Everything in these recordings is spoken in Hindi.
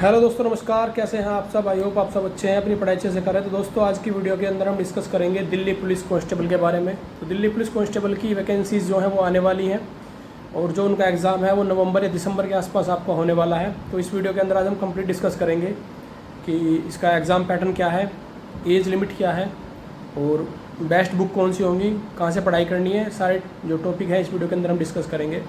हेलो दोस्तों, नमस्कार। कैसे हैं आप सब? आई होप आप सब अच्छे हैं, अपनी पढ़ाई अच्छे से करें। तो दोस्तों, आज की वीडियो के अंदर हम डिस्कस करेंगे दिल्ली पुलिस कांस्टेबल के बारे में। तो दिल्ली पुलिस कांस्टेबल की वैकेंसीज़ जो हैं वो आने वाली हैं और जो उनका एग्ज़ाम है वो नवंबर या दिसंबर के आसपास आपका होने वाला है। तो इस वीडियो के अंदर आज हम कंप्लीट डिस्कस करेंगे कि इसका एग्ज़ाम पैटर्न क्या है, एज लिमिट क्या है और बेस्ट बुक कौन सी होंगी, कहाँ से पढ़ाई करनी है। सारे जो टॉपिक है इस वीडियो के अंदर हम डिस्कस करेंगे।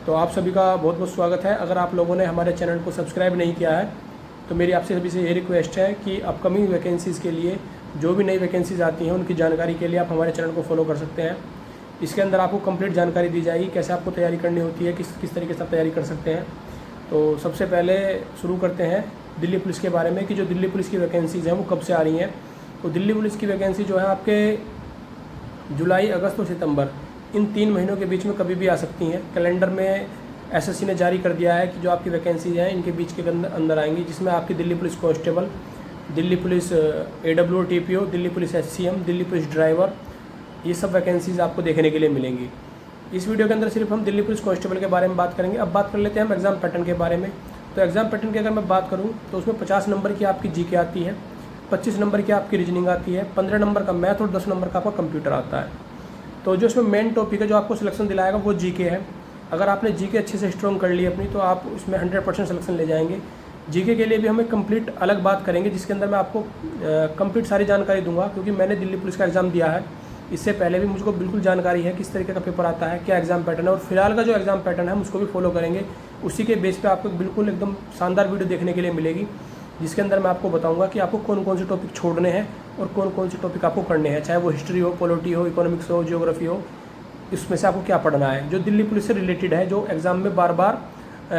तो आप सभी का बहुत बहुत स्वागत है। अगर आप लोगों ने हमारे चैनल को सब्सक्राइब नहीं किया है तो मेरी आपसे सभी से ये रिक्वेस्ट है कि अपकमिंग वैकेंसीज़ के लिए, जो भी नई वैकेंसीज़ आती हैं उनकी जानकारी के लिए आप हमारे चैनल को फॉलो कर सकते हैं। इसके अंदर आपको कंप्लीट जानकारी दी जाएगी, कैसे आपको तैयारी करनी होती है, किस तरीके से आप तैयारी कर सकते हैं। तो सबसे पहले शुरू करते हैं दिल्ली पुलिस के बारे में कि जो दिल्ली पुलिस की वैकेंसीज़ हैं वो कब से आ रही हैं। तो दिल्ली पुलिस की वैकेंसी जो है आपके जुलाई, अगस्त और सितंबर, इन 3 महीनों के बीच में कभी भी आ सकती हैं। कैलेंडर में एसएससी ने जारी कर दिया है कि जो आपकी वैकेंसी हैं इनके बीच के अंदर आएंगी, जिसमें आपकी Delhi police constable, Delhi police AWO TPO, Delhi police SCM, Delhi police driver, ये सब वैकेंसीज़ आपको देखने के लिए मिलेंगी। इस वीडियो के अंदर सिर्फ हम दिल्ली पुलिस कांस्टेबल के बारे में बात करेंगे। अब बात कर लेते हैं हम एग्ज़ाम पैटर्न के बारे में। तो एग्ज़ाम पैटर्न की अगर मैं बात करूँ तो उसमें 50 नंबर की आपकी GK आती है, 25 नंबर की आपकी रीजनिंग आती है, 15 नंबर का मैथ और 10 नंबर का आपका कंप्यूटर आता है। तो जो इसमें मेन टॉपिक है जो आपको सिलेक्शन दिलाएगा वो GK है। अगर आपने GK अच्छे से स्ट्रॉन्ग कर ली अपनी तो आप उसमें 100% सिलेक्शन ले जाएंगे। GK के लिए भी हम एक कंप्लीट अलग बात करेंगे, जिसके अंदर मैं आपको कंप्लीट सारी जानकारी दूंगा, क्योंकि मैंने दिल्ली पुलिस का एग्ज़ाम दिया है। इससे पहले भी मुझको बिल्कुल जानकारी है किस तरीके का पेपर आता है, क्या एग्ज़ाम पैटर्न है, और फिलहाल का जो एग्ज़ाम पैटर्न है हम उसको भी फॉलो करेंगे। उसी के बेस पर आपको बिल्कुल एकदम शानदार वीडियो देखने के लिए मिलेगी, जिसके अंदर मैं आपको बताऊंगा कि आपको कौन कौन से टॉपिक छोड़ने हैं और कौन कौन से टॉपिक आपको करने हैं, चाहे वो हिस्ट्री हो, पॉलिटी हो, इकोनॉमिक्स हो, जियोग्राफी हो, इसमें से आपको क्या पढ़ना है। जो दिल्ली पुलिस से रिलेटेड है, जो एग्ज़ाम में बार बार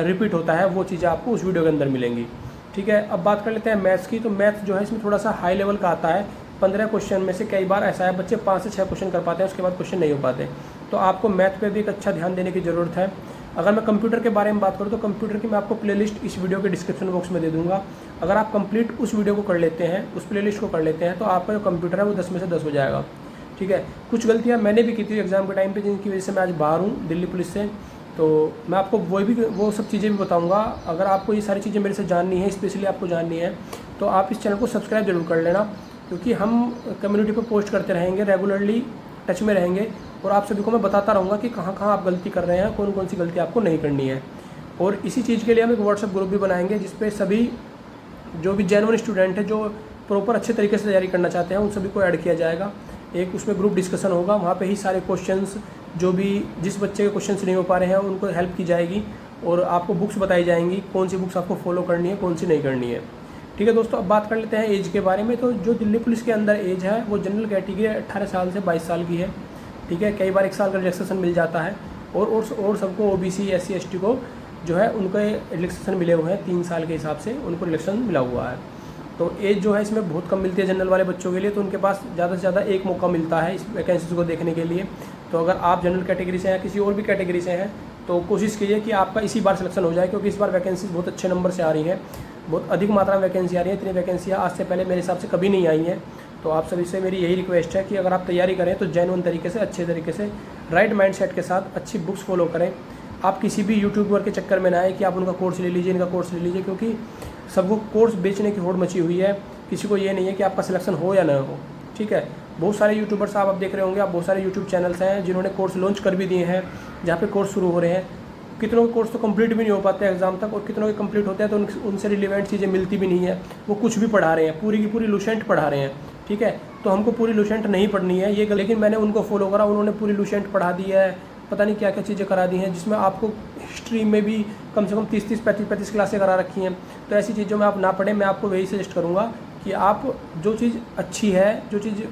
रिपीट होता है, वो चीज़ें आपको उस वीडियो के अंदर मिलेंगी। ठीक है, अब बात कर लेते हैं मैथ्स की। तो मैथ जो है इसमें थोड़ा सा हाई लेवल का आता है। 15 क्वेश्चन में से कई बार ऐसा है बच्चे 5 से 6 क्वेश्चन कर पाते हैं, उसके बाद क्वेश्चन नहीं हो पाते। तो आपको मैथ पे भी एक अच्छा ध्यान देने की ज़रूरत है। अगर मैं कंप्यूटर के बारे में बात करूँ तो कंप्यूटर की मैं आपको प्लेलिस्ट इस वीडियो के डिस्क्रिप्शन बॉक्स में दे दूँगा। अगर आप कंप्लीट उस वीडियो को कर लेते हैं, उस प्लेलिस्ट को कर लेते हैं, तो आपका जो कंप्यूटर है वो 10 में से 10 हो जाएगा। ठीक है, कुछ गलतियां मैंने भी की थी एग्ज़ाम के टाइम पे, जिनकी वजह से मैं आज बाहर हूँ दिल्ली पुलिस से। तो मैं आपको वो सब चीज़ें भी बताऊंगा। अगर आपको ये सारी चीज़ें मेरे से जाननी है, स्पेशली आपको जाननी है, तो आप इस चैनल को सब्सक्राइब जरूर कर लेना, क्योंकि हम कम्युनिटी पर पोस्ट करते रहेंगे, रेगुलरली टच में रहेंगे और आप सभी को मैं बताता रहूँगा कि कहाँ कहाँ आप गलती कर रहे हैं, कौन कौन सी गलती आपको नहीं करनी है। और इसी चीज़ के लिए हम एक व्हाट्सएप ग्रुप भी बनाएंगे, जिसपे सभी जो भी जेन्युइन स्टूडेंट है, जो प्रॉपर अच्छे तरीके से तैयारी करना चाहते हैं, उन सभी को ऐड किया जाएगा। एक उसमें ग्रुप डिस्कशन होगा, वहाँ पे ही सारे क्वेश्चंस, जो भी जिस बच्चे के क्वेश्चंस नहीं हो पा रहे हैं उनको हेल्प की जाएगी और आपको बुक्स बताई जाएंगी, कौन सी बुक्स आपको फॉलो करनी है, कौन सी नहीं करनी है। ठीक है दोस्तों, अब बात कर लेते हैं एज के बारे में। तो जो दिल्ली पुलिस के अंदर एज है वो जनरल कैटेगरी 18 साल से 22 साल की है। ठीक है, कई बार 1 साल का रिलैक्सेशन मिल जाता है और सबको OBC SC ST को जो है उनको रिलैक्सेशन मिले हुए हैं, 3 साल के हिसाब से उनको रिलैक्सेशन मिला हुआ है। तो एज जो है इसमें बहुत कम मिलती है जनरल वाले बच्चों के लिए, तो उनके पास ज़्यादा से ज़्यादा एक मौका मिलता है इस वैकेंसीज को देखने के लिए। तो अगर आप जनरल कैटेगरी से हैं, किसी और भी कैटेगरी से हैं, तो कोशिश कीजिए कि आपका इसी बार सिलेक्शन हो जाए, क्योंकि इस बार वैकेंसीज बहुत अच्छे नंबर से आ रही हैं, बहुत अधिक मात्रा में वैकेंसी आ रही है। इतनी वैकेंसियाँ आज से पहले मेरे हिसाब से कभी नहीं आई हैं। तो आप सभी से मेरी यही रिक्वेस्ट है कि अगर आप तैयारी करें तो जेन्युइन तरीके से, अच्छे तरीके से, राइट माइंडसेट के साथ अच्छी बुक्स फॉलो करें। आप किसी भी यूट्यूबर के चक्कर में ना आए कि आप उनका कोर्स ले लीजिए, इनका कोर्स ले लीजिए, क्योंकि सबको कोर्स बेचने की होड़ मची हुई है। किसी को ये नहीं है कि आपका सिलेक्शन हो या ना हो। ठीक है, बहुत सारे यूट्यूबर्स आप देख रहे होंगे, आप बहुत सारे यूट्यूब चैनल्स हैं जिन्होंने कोर्स लॉन्च कर भी दिए हैं, जहाँ पे कोर्स शुरू हो रहे हैं। कितनों के कोर्स तो कंप्लीट भी नहीं हो पाते एग्जाम तक, और कितनों के कंप्लीट होते हैं तो उनसे रिलेवेंट चीज़ें मिलती भी नहीं है। वो कुछ भी पढ़ा रहे हैं, पूरी की पूरी लूसेंट पढ़ा रहे हैं। ठीक है, तो हमको पूरी लूसेंट नहीं पढ़नी है ये, लेकिन मैंने उनको फॉलो करा, उन्होंने पूरी लूसेंट पढ़ा दी है, पता नहीं क्या क्या चीज़ें करा दी हैं, जिसमें आपको हिस्ट्री में भी कम से कम 30-30, 35-35 क्लासें करा रखी हैं। तो ऐसी चीज़ों में आप ना पढ़ें। मैं आपको वही सजेस्ट करूँगा कि आप जो चीज़ अच्छी है, जो चीज़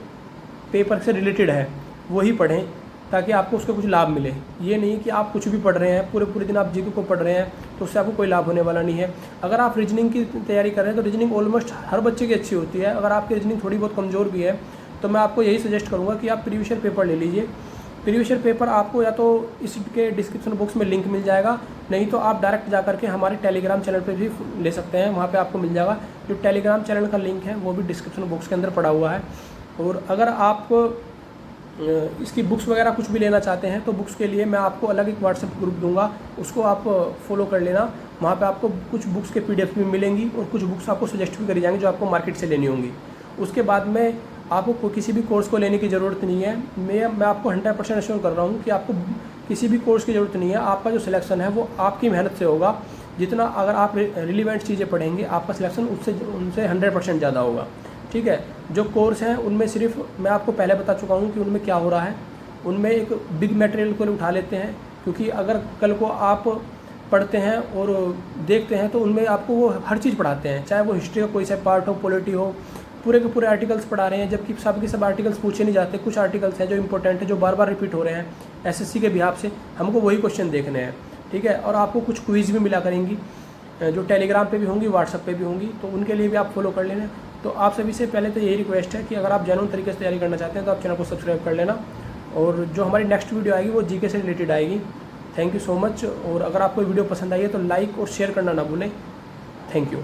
पेपर से रिलेटेड है, वही पढ़ें, ताकि आपको उसका कुछ लाभ मिले। ये नहीं कि आप कुछ भी पढ़ रहे हैं, पूरे पूरे दिन आप GK को पढ़ रहे हैं, तो उससे आपको कोई लाभ होने वाला नहीं है। अगर आप रीजनिंग की तैयारी कर रहे हैं तो रीजनिंग ऑलमोस्ट हर बच्चे की अच्छी होती है। अगर आपकी रीजनिंग थोड़ी बहुत कमज़ोर भी है तो मैं आपको यही सजेस्ट करूँगा कि आप प्रीवियस ईयर पेपर ले लीजिए। प्रीवियस ईयर पेपर आपको या तो इसके डिस्क्रिप्शन बॉक्स में लिंक मिल जाएगा, नहीं तो आप डायरेक्ट जा करके हमारे टेलीग्राम चैनल पे भी ले सकते हैं, वहाँ पे आपको मिल जाएगा। जो टेलीग्राम चैनल का लिंक है वो भी डिस्क्रिप्शन बॉक्स के अंदर पड़ा हुआ है। और अगर आप इसकी बुक्स वगैरह कुछ भी लेना चाहते हैं तो बुक्स के लिए मैं आपको अलग एक व्हाट्सएप ग्रुप दूंगा, उसको आप फॉलो कर लेना। वहाँ पे आपको कुछ बुक्स के PDF भी मिलेंगी और कुछ बुक्स आपको सजेस्ट भी करी जाएंगी जो आपको मार्केट से लेनी होंगी। उसके बाद में आपको किसी भी कोर्स को लेने की ज़रूरत नहीं है। मैं आपको 100% एश्योर कर रहा हूँ कि आपको किसी भी कोर्स की ज़रूरत नहीं है। आपका जो सिलेक्शन है वो आपकी मेहनत से होगा। जितना अगर आप रिलीवेंट चीज़ें पढ़ेंगे आपका सिलेक्शन उनसे 100% ज़्यादा होगा। ठीक है, जो कोर्स हैं उनमें सिर्फ मैं आपको पहले बता चुका हूँ कि उनमें क्या हो रहा है। उनमें एक बिग मटेरियल को उठा लेते हैं, क्योंकि अगर कल को आप पढ़ते हैं और देखते हैं तो उनमें आपको वो हर चीज़ पढ़ाते हैं, चाहे वो हिस्ट्री का कोई सा पार्ट हो, पॉलिटी हो, पूरे के पूरे आर्टिकल्स पढ़ा रहे हैं। जबकि सब आर्टिकल्स पूछे नहीं जाते। कुछ आर्टिकल्स हैं जो इंपॉर्टेंट है, जो बार बार रिपीट हो रहे हैं SSC के बिहाफ से, हमको वही क्वेश्चन देखने हैं। ठीक है, और आपको कुछ क्विज़ भी मिला करेंगी जो टेलीग्राम पे भी होंगी, व्हाट्सएप पे भी होंगी, तो उनके लिए भी आप फॉलो कर लेना। तो आप सभी से पहले तो यही रिक्वेस्ट है कि अगर आप जेन्युइन तरीके से तैयारी करना चाहते हैं तो आप चैनल को सब्सक्राइब कर लेना। और जो हमारी नेक्स्ट वीडियो आएगी वो GK से रिलेटेड आएगी। Thank you so much. और अगर आपको वीडियो पसंद आई है तो लाइक और शेयर करना ना भूलें। Thank you.